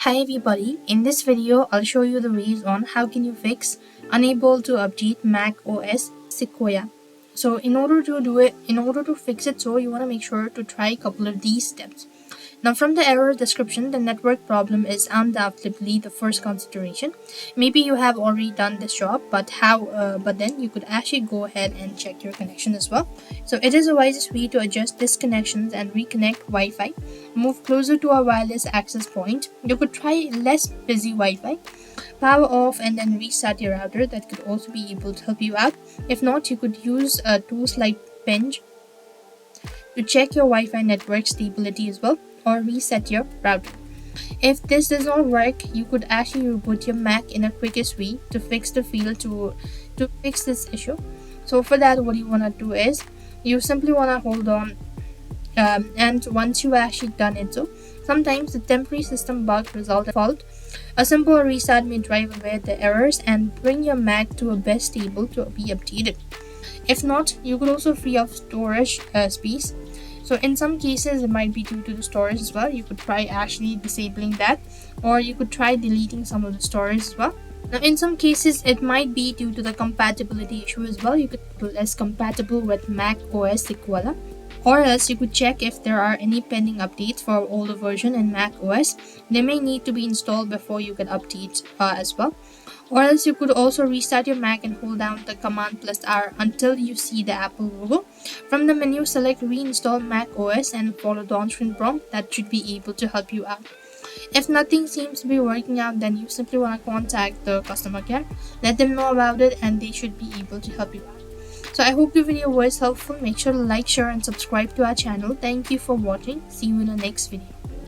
Hi everybody, in this video I'll show you the ways on how can you fix unable to update macOS Sequoia. So in order to fix it, you want to make sure to try a couple of these steps. Now from the error description, the network problem is undoubtedly the first consideration. Maybe you have already done this job, but then you could actually go ahead and check your connection as well. So it is the wisest way to adjust disconnections and reconnect Wi-Fi. Move closer to a wireless access point. You could try less busy Wi-Fi. Power off and then restart your router. That could also be able to help you out. If not, you could use tools like Pinch to check your Wi-Fi network stability as well, or reset your router. If this does not work, you could actually reboot your Mac in a quickest way to fix the field to fix this issue. So for that, what you want to do is you simply want to hold on, and once you actually done it, so sometimes the temporary system bug result fault. A simple restart may drive away the errors and bring your Mac to a best stable to be updated. If not, you could also free up storage space. So in some cases, it might be due to the storage as well. You could try actually disabling that, or you could try deleting some of the storage as well. Now, in some cases, it might be due to the compatibility issue as well. You could be less compatible with macOS Sequoia, or else you could check if there are any pending updates for older version in macOS. They may need to be installed before you can update as well. Or else you could also restart your Mac and hold down the Command plus R until you see the Apple logo. From the menu, select reinstall macOS and follow the on-screen prompt. That should be able to help you out. If nothing seems to be working out, then you simply want to contact the customer care, let them know about it, and they should be able to help you out. So I hope the video was helpful. Make sure to like, share and subscribe to our channel. Thank you for watching. See you in the next video.